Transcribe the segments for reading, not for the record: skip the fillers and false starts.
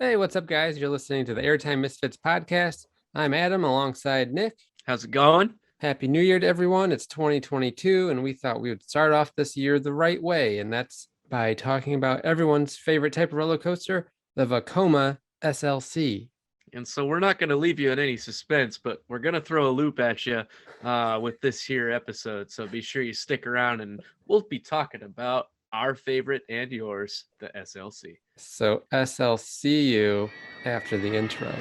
Hey, what's up, guys? You're listening to the Airtime Misfits podcast. I'm Adam alongside Nick. How's it going? Happy New Year to everyone. It's 2022, and we thought we would start off this year the right way, and that's by talking about everyone's favorite type of roller coaster, the Vekoma SLC. And so we're not going to leave you in any suspense, but we're going to throw a loop at you with this here episode. So be sure you stick around and we'll be talking about our favorite and yours, the SLC. So SLCU after the intro.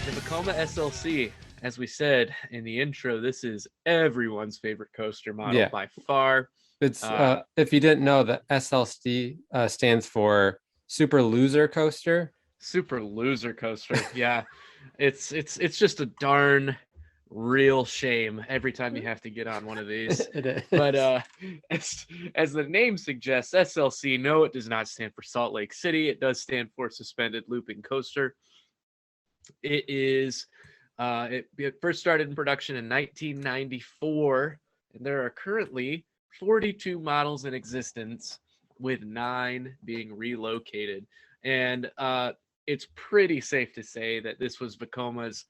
Vekoma SLC, as we said in the intro, this is everyone's favorite coaster model by far. It's if you didn't know, the SLC stands for Super Loser Coaster. Super Loser Coaster. Yeah. It's just a darn real shame every time you have to get on one of these. It is. But as the name suggests, SLC, no, it does not stand for Salt Lake City. It does stand for Suspended Looping Coaster. It is it first started in production in 1994, and there are currently 42 models in existence, with 9 being relocated. And it's pretty safe to say that this was Vekoma's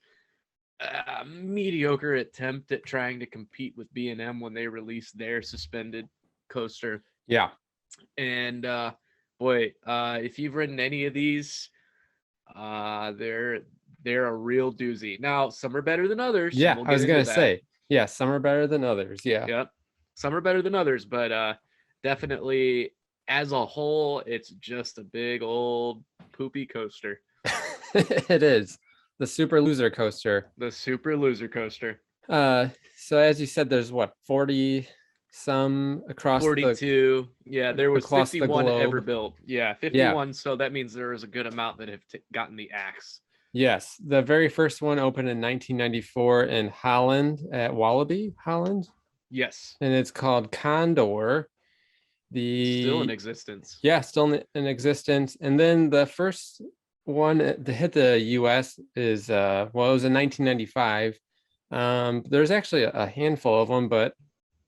mediocre attempt at trying to compete with B&M when they released their suspended coaster. Yeah. And boy, if you've ridden any of these, they're a real doozy. Now, some are better than others. Yeah, I was gonna say, yeah, some are better than others. Yeah. Yep. Some are better than others, but definitely as a whole, it's just a big old poopy coaster. It is the Super Loser Coaster. The Super Loser Coaster. So as you said, there's what, 40 some across 42. Yeah, there was 51 the ever built. Yeah, 51. Yeah. So that means there is a good amount that have gotten the axe. Yes, the very first one opened in 1994 in Holland at Wallaby, Holland. Yes. And it's called Condor. Still in existence. Yeah, still in existence. And then the first one to hit the US is it was in 1995. There's actually a handful of them, but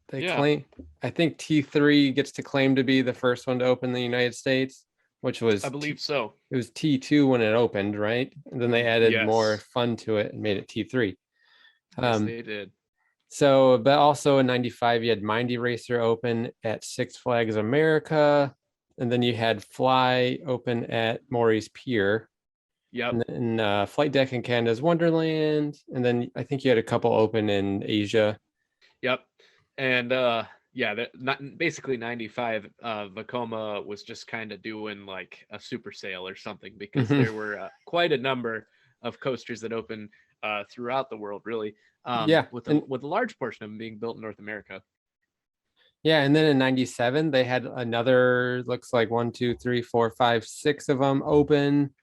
they claim, I think T3 gets to claim to be the first one to open in the United States, which was, I believe so. It was T2 when it opened, right? And then they added more fun to it and made it T3. Yes, they did. So, but also in 95, you had Mindy Racer open at Six Flags America. And then you had Fly open at Maury's Pier. Yep. And then Flight Deck in Canada's Wonderland. And then I think you had a couple open in Asia. Yep. And basically 95, Vekoma was just kind of doing like a super sale or something, because there were quite a number of coasters that opened throughout the world, really. With a large portion of them being built in North America. Yeah, and then in 97, they had another, looks like 1, 2, 3, 4, 5, 6 of them open.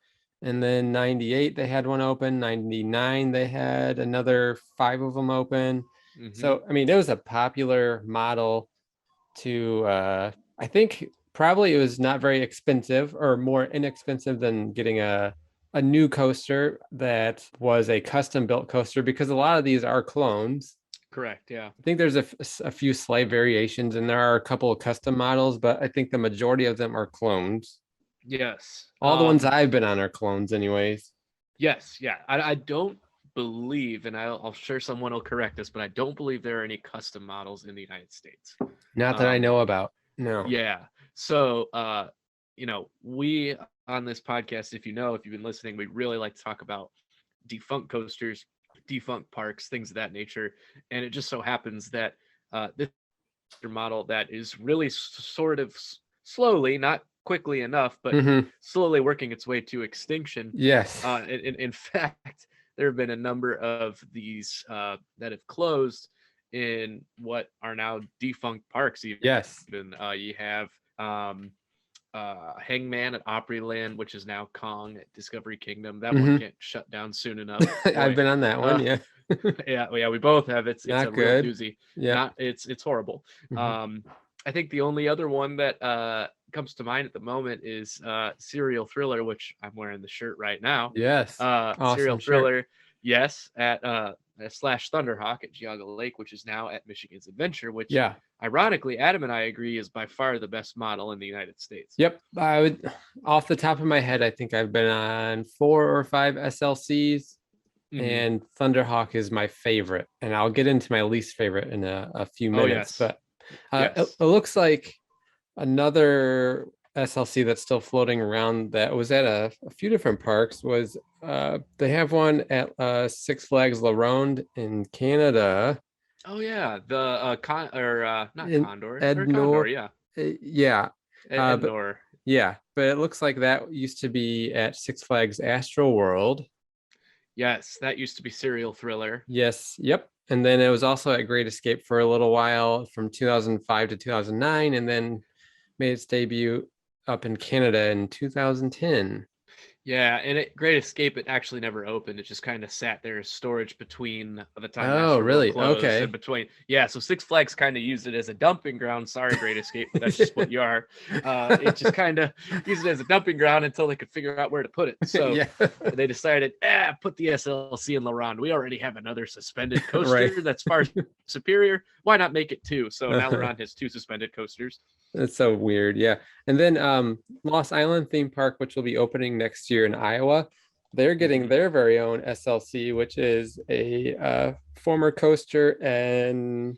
And then 98, they had one open. 99, they had another 5 of them open. Mm-hmm. So, I mean, it was a popular model to, I think probably it was not very expensive, or more inexpensive than getting a new coaster that was a custom built coaster, because a lot of these are clones. Correct. Yeah. I think there's a few slight variations, and there are a couple of custom models, but I think the majority of them are clones. Yes. All the ones I've been on are clones anyways. Yes. Yeah. I don't believe, and I'm sure someone will correct us, but I don't believe there are any custom models in the United States. Not that I know about. No. Yeah. So, we on this podcast, if you've been listening, we really like to talk about defunct coasters, defunct parks, things of that nature. And it just so happens that this model that is really sort of slowly, not quickly enough, but slowly working its way to extinction. Yes. In fact, there have been a number of these that have closed in what are now defunct parks. Yes. Even you have Hangman at Opryland, which is now Kong at Discovery Kingdom. That one can't shut down soon enough. I've been on that one. Yeah. yeah, we both have. It's Not a real good. doozy. Yeah. Not it's horrible. I think the only other one that comes to mind at the moment is Serial Thriller, which I'm wearing the shirt right now. Yes. Awesome Serial shirt. Thriller, yes, at slash Thunderhawk at Geauga Lake, which is now at Michigan's Adventure, which ironically, Adam and I agree is by far the best model in the United States. Yep. I would, off the top of my head, I think I've been on 4 or 5 SLCs. And Thunderhawk is my favorite, and I'll get into my least favorite in a few minutes. But it looks like another SLC that's still floating around that was at a few different parks was they have one at Six Flags La Ronde in Canada. Oh yeah, the Condor, yeah. Yeah. Ednor. But it looks like that used to be at Six Flags Astro World. Yes, that used to be Serial Thriller. Yes, yep. And then it was also at Great Escape for a little while from 2005 to 2009, and then made its debut up in Canada in 2010. Yeah, and at Great Escape, it actually never opened. It just kind of sat there as storage between the time. Oh, really? Okay. And between, yeah. So Six Flags kind of used it as a dumping ground. Sorry, Great Escape, but that's just what you are. It just kind of used it as a dumping ground until they could figure out where to put it. So they decided, put the SLC in La Ronde. We already have another suspended coaster that's far superior. Why not make it 2? So now La Ronde has 2 suspended coasters. That's so weird. Yeah. And then Lost Island theme park, which will be opening next year in Iowa, they're getting their very own SLC, which is a former coaster, and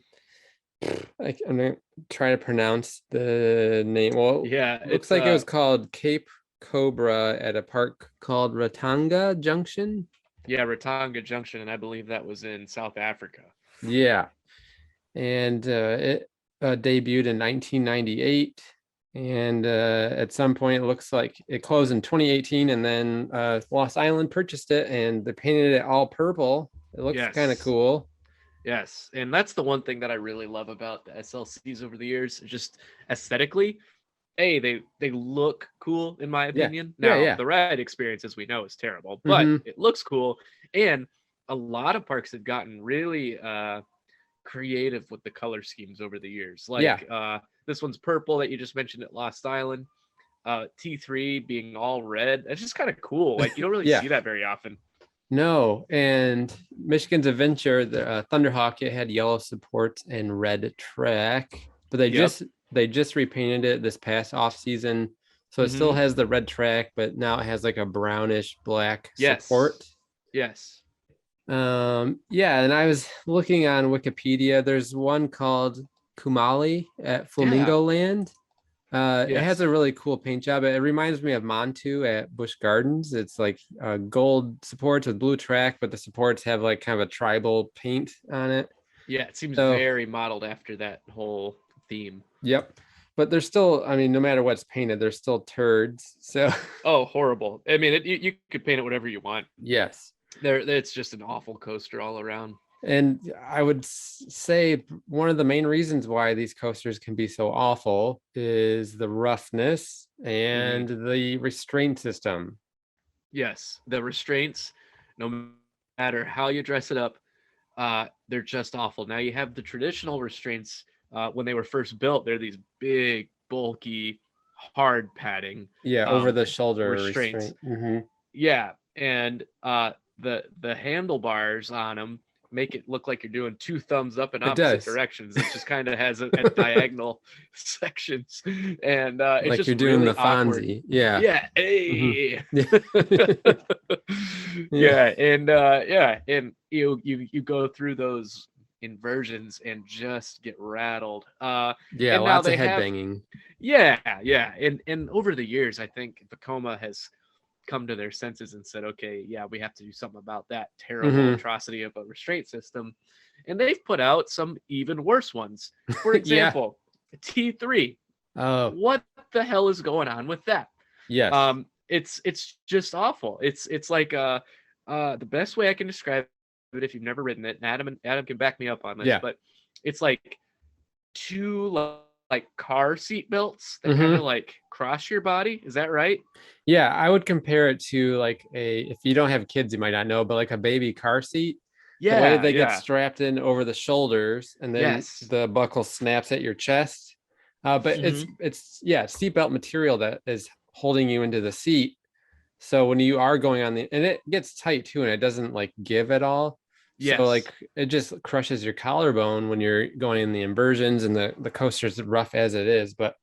I'm gonna try to pronounce the name. Well, it looks like it was called Cape Cobra at a park called Ratanga Junction. Yeah, Ratanga Junction, and I believe that was in South Africa. Yeah. And it debuted in 1998, and at some point it looks like it closed in 2018, and then Lost Island purchased it and they painted it all purple. It looks kind of cool. Yes, and that's the one thing that I really love about the SLCs over the years, just aesthetically. They look cool in my opinion. The ride experience, as we know, is terrible, but it looks cool, and a lot of parks have gotten really creative with the color schemes over the years. Like this one's purple that you just mentioned at Lost Island. T3 being all red. It's just kind of cool. Like you don't really see that very often. No, and Michigan's Adventure, the Thunderhawk, it had yellow supports and red track, but they just repainted it this past off season, so it still has the red track, but now it has like a brownish black support. And I was looking on Wikipedia. There's one called Kumali at Flamingo Land. It has a really cool paint job. It reminds me of Montu at Busch Gardens. It's like gold supports with blue track, but the supports have like kind of a tribal paint on it. Yeah, it seems very modeled after that whole theme. Yep. But they're still, I mean, no matter what's painted, they're still turds. So horrible. I mean, you could paint it whatever you want. Yes. It's just an awful coaster all around. And I would say one of the main reasons why these coasters can be so awful is the roughness and the restraint system. Yes, the restraints, no matter how you dress it up, they're just awful. Now you have the traditional restraints. When they were first built, they're these big, bulky, hard padding. Yeah, over the shoulder restraints. Yeah, and the handlebars on them make it look like you're doing 2 thumbs up in opposite directions. It just kind of has a diagonal sections, and it's like just you're doing really the Fonzie. And you go through those inversions and just get rattled. And lots of head banging. And over the years, I think Vekoma has come to their senses and said, okay, we have to do something about that terrible atrocity of a restraint system. And they've put out some even worse ones. For example, T3. What the hell is going on with that? Yes. It's just awful. It's like the best way I can describe it, if you've never ridden it, and Adam can back me up on this, but it's like two like car seat belts that kind Hmm. of like cross your body. Is that right? Yeah, I would compare it to like if you don't have kids, you might not know, but like a baby car seat. The way Yeah, they get yeah. strapped in over the shoulders and then Yes. the buckle snaps at your chest. But it's Hmm. yeah, seatbelt material that is holding you into the seat. So when you are going on the and it gets tight too, and it doesn't like give at all. So Yes. like it just crushes your collarbone when you're going in the inversions, and the coaster's rough as it is. But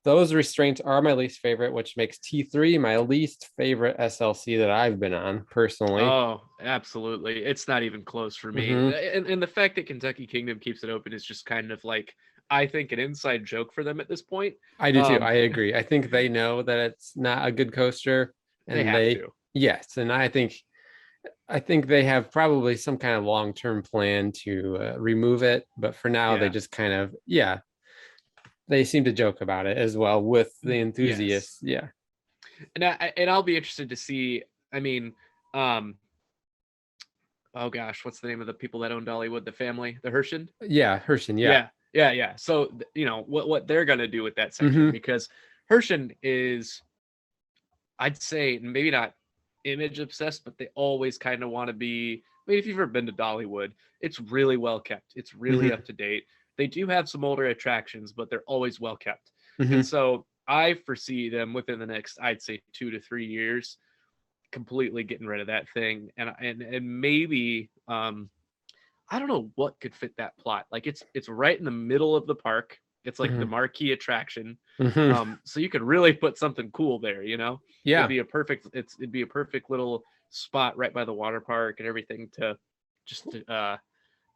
those restraints are my least favorite, which makes T3 my least favorite SLC that I've been on personally. Oh, absolutely. It's not even close for me. Hmm. And the fact that Kentucky Kingdom keeps it open is just kind of like, I think, an inside joke for them at this point. I do too. Um, I agree. I think they know that it's not a good coaster, they and have they to. yes, and I think they have probably some kind of long-term plan to remove it, but for now they Yeah. just kind of yeah, they seem to joke about it as well with the Yes. enthusiasts. Yeah. And I'll be interested to see. I mean, um, oh gosh, what's the name of the people that own Dollywood? The family, the Hershend. Yeah, Hershey. Yeah. Yeah, yeah, yeah. So you know what they're gonna do with that section Hmm. because Hershend is, I'd say, maybe not image obsessed, but they always kind of want to be. I mean, if you've ever been to Dollywood, it's really well kept. It's really Hmm. up to date. They do have some older attractions, but they're always well kept. And Hmm. so I foresee them within the next, I'd say, 2 to 3 years, completely getting rid of that thing, and maybe I don't know what could fit that plot. Like it's right in the middle of the park. It's like the Hmm. marquee attraction. Hmm. So you could really put something cool there, you know? It'd Yeah. be a perfect it'd be a perfect little spot right by the water park and everything to just to, I don't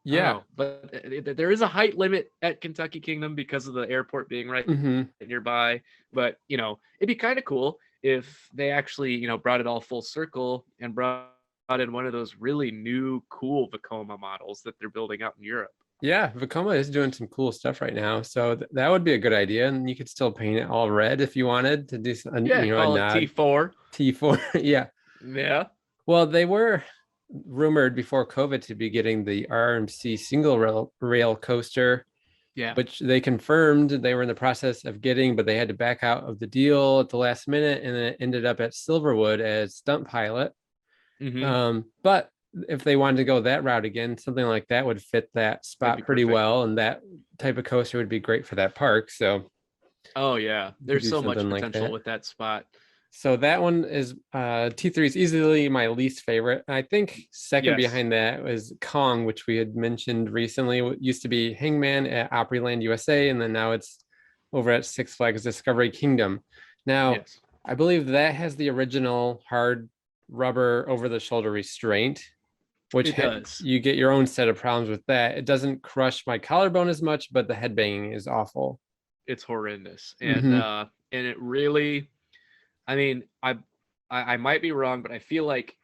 Yeah. know, but there is a height limit at Kentucky Kingdom because of the airport being right Hmm. nearby. But you know, it'd be kind of cool if they actually, you know, brought it all full circle and brought in one of those really new, cool Vekoma models that they're building out in Europe. Yeah, Vekoma is doing some cool stuff right now, so that would be a good idea. And you could still paint it all red if you wanted to do, Yeah, a call it nod T4. T4. Yeah. Yeah. Well, they were rumored before COVID to be getting the RMC single rail coaster, Yeah. which they confirmed they were in the process of getting, but they had to back out of the deal at the last minute, and then it ended up at Silverwood as stunt pilot. Mm-hmm. But if they wanted to go that route again, something like that would fit that That'd be spot pretty perfect. well, and that type of coaster would be great for that park. So Oh yeah. you could There's do so much something like potential that. with that spot. So that one is T3 is easily my least favorite. I think second Yes. behind that was Kong, which we had mentioned recently. It used to be Hangman at Opryland USA, and then now it's over at Six Flags Discovery Kingdom. Now, Yes. I believe that has the original hard rubber over the shoulder restraint, which It does. you get your own set of problems with that. It doesn't crush my collarbone as much, but the headbanging is awful. It's horrendous. Hmm. And it really, I mean, I might be wrong, but I feel like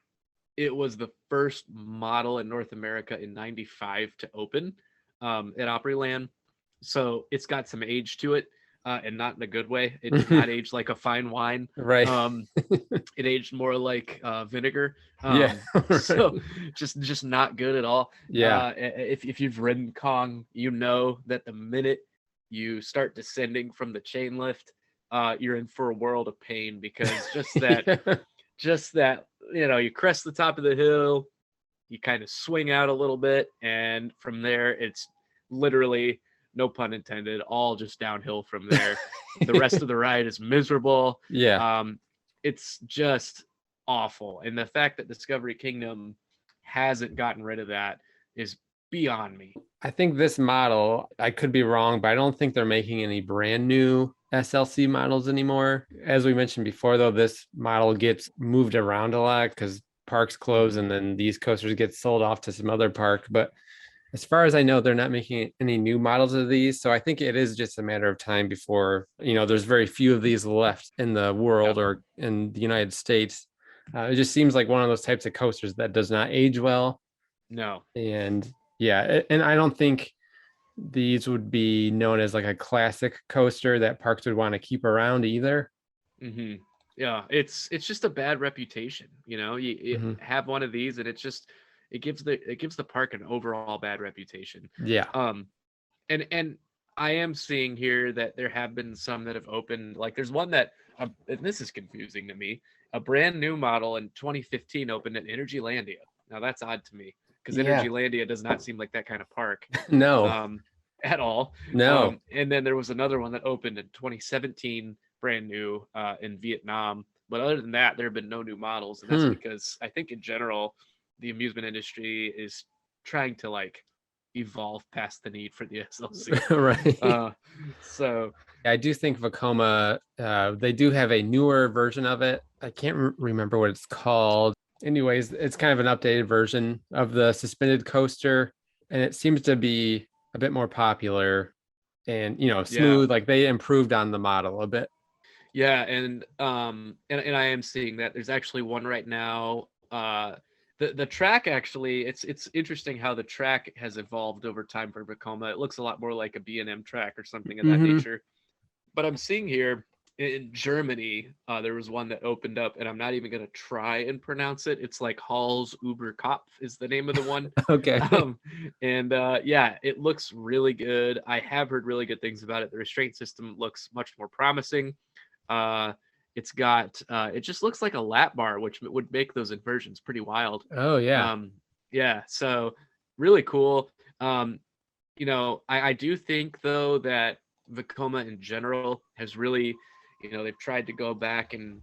it was the first model in North America in '95 to open at Opryland. So it's got some age to it, and not in a good way. It did not age like a fine wine. Right. Um, it aged more like vinegar. Yeah. Right. So just not good at all. Yeah. If you've ridden Kong, you know that the minute you start descending from the chain lift, you're in for a world of pain because Yeah. just that, you know, you crest the top of the hill, you kind of swing out a little bit, and from there it's literally, no pun intended, all just downhill from there. The rest of the ride is miserable. Yeah. um it's just awful, and the fact that Discovery Kingdom hasn't gotten rid of that is beyond me. I think this model, I could be wrong, but I don't think they're making any brand new SLC models anymore. As we mentioned before, though, this model gets moved around a lot because parks close Mhm. and then these coasters get sold off to some other park. But as far as I know, they're not making any new models of these. So I think it is just a matter of time before, there's very few of these left in the world Yep. or in the United States. It just seems like one of those types of coasters that does not age well. No. And yeah, and I don't think these would be known as like a classic coaster that parks would want to keep around either. Hmm. Yeah, it's just a bad reputation. You know, you Hmm. have one of these, and it gives the park an overall bad reputation. Yeah. and I am seeing here that there have been some that have opened. Like there's one that, and this is confusing to me. A brand new model in 2015 opened at Energylandia. Now that's odd to me because Yeah. Energylandia does not seem like that kind of park No, um, at all. no. And then there was another one that opened in 2017, brand new in Vietnam. But other than that, there have been no new models, and that's Hmm. because I think in general the amusement industry is trying to like evolve past the need for the SLC. Right. So I do think Vekoma, they do have a newer version of it. I can't remember what it's called. Anyways, it's kind of an updated version of the suspended coaster, and it seems to be a bit more popular and, yeah, smooth. Like they improved on the model a bit. yeah, and I am seeing that there's actually one right now. The track actually, it's interesting how the track has evolved over time for Vekoma. It looks a lot more like a B&M track or something of that Hmm. nature. But I'm seeing here in Germany, there was one that opened up, and I'm not even going to try and pronounce it. It's like Hall's UberCop is the name of the one. Okay. And yeah, it looks really good. I have heard really good things about it. The restraint system looks much more promising. Uh, it's got, it just looks like a lap bar, which would make those inversions pretty wild. Oh, yeah. Yeah, so really cool. Um, I do think though that Vekoma in general has really, they've tried to go back and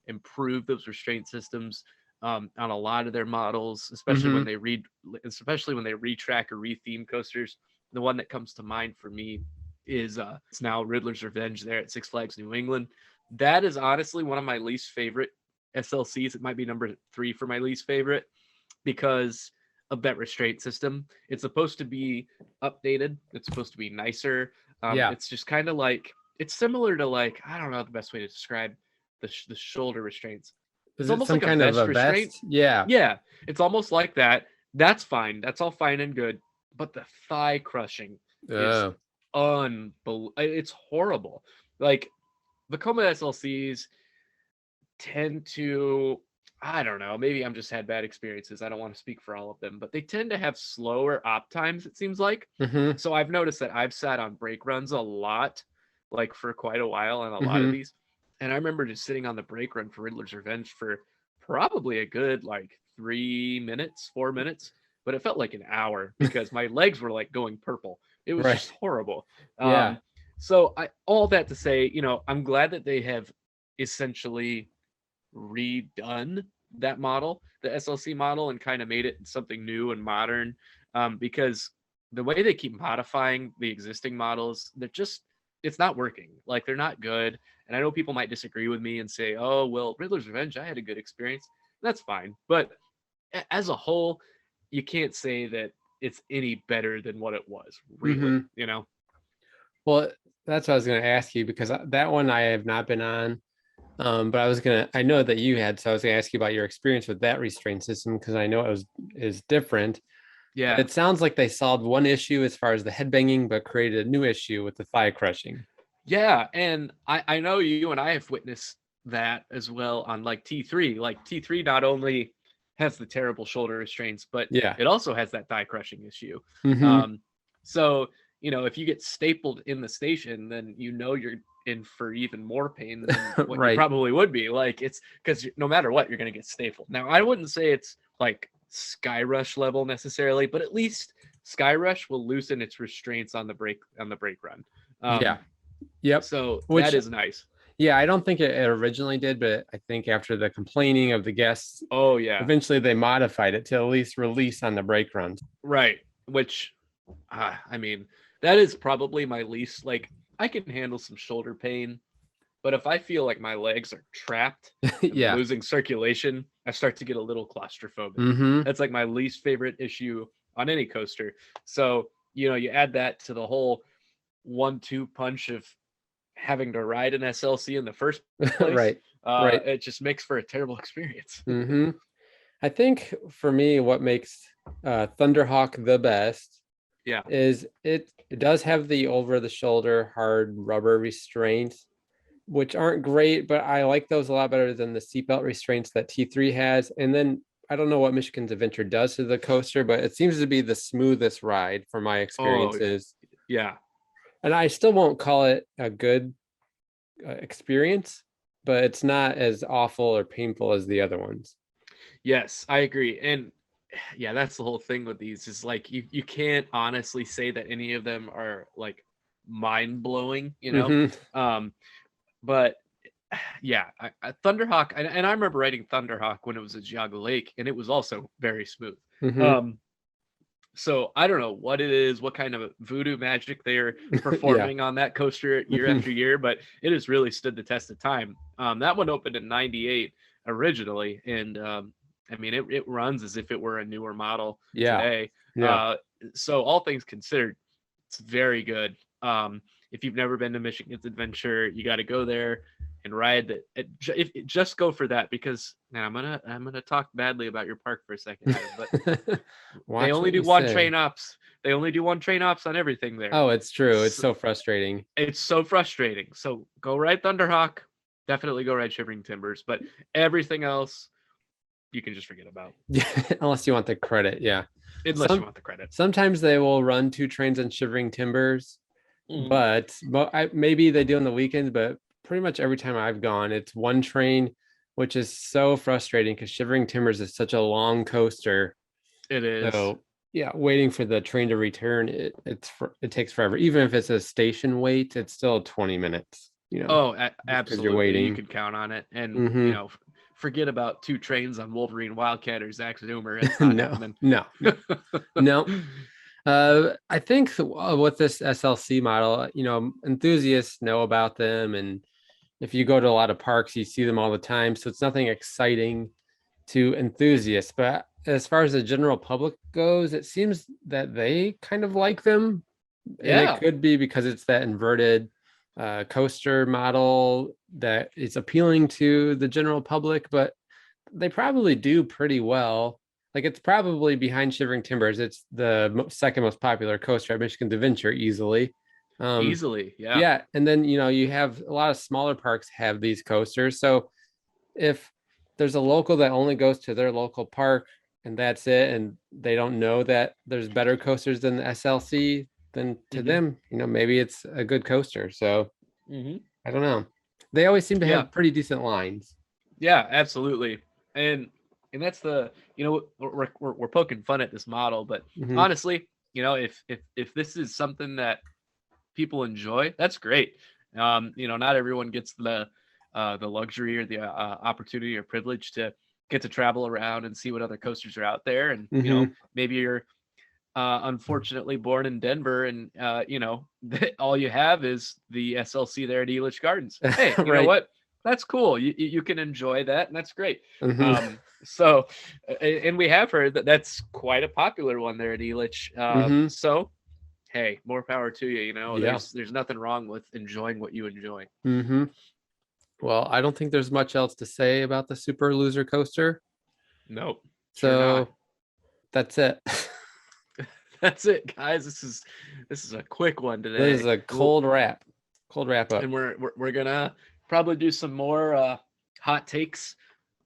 improve those restraint systems on a lot of their models, Hmm. especially when they retrack or retheme coasters. The one that comes to mind for me is it's now Riddlers Revenge there at Six Flags New England. That is honestly one of my least favorite SLCs. It might be number 3 for my least favorite because of that restraint system. It's supposed to be updated. It's supposed to be nicer. Yeah. It's just kind of like, it's similar to like, I don't know the best way to describe the shoulder restraints. Is It's it almost some like a kind of vest a restraint. vest? Yeah. Yeah, it's almost like that. That's fine. That's all fine and good. But the thigh crushing is Oh, it's horrible. Like the Coma SLCs tend to, I don't know, maybe I'm just had bad experiences. I don't want to speak for all of them, but they tend to have slower op times, it seems like. hmm, So I've noticed that I've sat on brake runs a lot, like for quite a while on a lot of hmm. these. And I remember just sitting on the brake run for Riddler's Revenge for probably a good like 3 minutes, 4 minutes, but it felt like an hour because my legs were like going purple. It was just Right. horrible. Yeah. So all that to say, I'm glad that they have essentially redone that model, the SLC model, and kind of made it something new and modern. Because the way they keep modifying the existing models, it's not working. Like they're not good. And I know people might disagree with me and say, oh, well, Riddler's Revenge, I had a good experience. That's fine. But as a whole, you can't say that it's any better than what it was, Hmm. really. Well, that's what I was going to ask you because that one I have not been on. But I know that you had, so I was going to ask you about your experience with that restraint system because I know is different. But Yeah. it sounds like they solved one issue as far as the headbanging, but created a new issue with the thigh crushing. Yeah, and I know you and I have witnessed that as well on like T3. Like T3 not only has the terrible shoulder restraints, but Yeah. it also has that thigh crushing issue. Hmm. Um, so if you get stapled in the station, then you're in for even more pain than what you Right. probably would be. Like it's because no matter what, you're gonna get stapled. Now I wouldn't say it's like Sky Rush level necessarily, but at least Sky Rush will loosen its restraints on the brake run. Yeah. Yep. So that Which, is nice. yeah, I don't think it originally did, but I think after the complaining of the guests, Oh yeah, eventually they modified it to at least release on the brake runs. right. Which, I mean, that is probably my least. Like, I can handle some shoulder pain, but if I feel like my legs are trapped and Yeah. losing circulation, I start to get a little claustrophobic. Hmm. That's like my least favorite issue on any coaster. So you add that to the whole 1-2 punch of having to ride an SLC in the first place. Right. Right. It just makes for a terrible experience. Hmm. I think for me, what makes Thunderhawk the best Yeah. is it does have the over the shoulder hard rubber restraints, which aren't great, but I like those a lot better than the seatbelt restraints that T3 has. And then I don't know what Michigan's Adventure does to the coaster, but it seems to be the smoothest ride from my Oh, experiences. Yeah. And I still won't call it a good experience, but it's not as awful or painful as the other ones. Yes, I agree. And yeah, that's the whole thing with these is like you can't honestly say that any of them are like mind blowing, you know. Mhm. But yeah, Thunderhawk, and I remember riding Thunderhawk when it was at Geauga Lake, and it was also very smooth. Mhm. So I don't know what it is, what kind of voodoo magic they're Yeah. performing on that coaster year Mhm. after year, but it has really stood the test of time. That one opened in '98 originally, and I mean it runs as if it were a newer model Yeah. today. Yeah. So all things considered, it's very good. If you've never been to Michigan's Adventure, you got to go there and ride that. Just go for that because man, I'm gonna talk badly about your park for a second, Adam, but they Watch only what do you one say. train ops. They only do one train ops on everything there. Oh, it's true. It's So, so frustrating. it's so frustrating. So go ride Thunderhawk. Definitely go ride Shivering Timbers, but everything else you can just forget about. Yeah, unless you want the credit. Yeah. Unless you Some want the credit. sometimes they will run 2 trains on Shivering Timbers, Mhm. but maybe they do on the weekends, but pretty much every time I've gone, it's 1 train, which is so frustrating because Shivering Timbers is such a long coaster. It is. So yeah, waiting for the train to return, it takes forever. Even if it's a station wait, it's still 20 minutes, Oh, just because you're absolutely. You waiting. can count on it. And, Hmm. forget about 2 trains on Wolverine Wildcat or Zach Zoomer. It's not No, happening. no, no, no. I think with this SLC model, enthusiasts know about them, and if you go to a lot of parks, you see them all the time. So it's nothing exciting to enthusiasts. But as far as the general public goes, it seems that they kind of like them, and it Yeah. could be because it's that inverted coaster model that is appealing to the general public. But they probably do pretty well. Like it's probably behind Shivering Timbers. It's the second most popular coaster at Michigan's Adventure easily. Um, Easily. Yeah. yeah, and then you have a lot of smaller parks have these coasters. So if there's a local that only goes to their local park and that's it, and they don't know that there's better coasters than the SLC, then to Hmm. them, maybe it's a good coaster. So Hmm. I don't know. They always seem to Yeah. have pretty decent lines. Yeah, absolutely. And that's we're poking fun at this model, but Mhm. honestly, if this is something that people enjoy, that's great. Not everyone gets the luxury or the opportunity or privilege to get to travel around and see what other coasters are out there. And Mhm. maybe you're unfortunately born in Denver, and all you have is the SLC there at Elitch Gardens. Hey, you know Right. what? That's cool. You can enjoy that, and that's great. Mhm. So, and we have heard that that's quite a popular one there at Elitch. Mhm. So, hey, more power to you. Yeah. There's nothing wrong with enjoying what you enjoy. Mhm. Well, I don't think there's much else to say about the Super Loser Coaster. Nope, sure not. So that's it. That's it, guys. This is a quick one This is today. a We'll, cold wrap up. and we're gonna probably do some more hot takes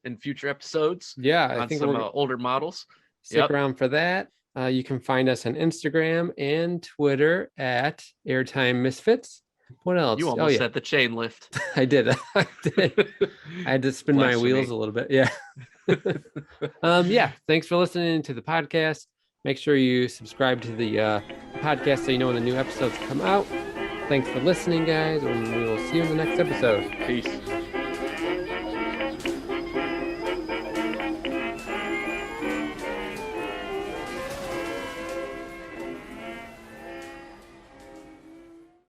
in future episodes Yeah, I on think some we're older models. stick Yep. around for that. You can find us on Instagram and Twitter at Airtime Misfits. What You else? Oh almost yeah, said the chain lift. I did. I did. I had to spin my wheels Blasphemy. a little bit. Yeah. Yeah. Thanks for listening to the podcast. Make sure you subscribe to the podcast so you know when the new episodes come out. Thanks for listening, guys, and we will see you in the next episode. Peace.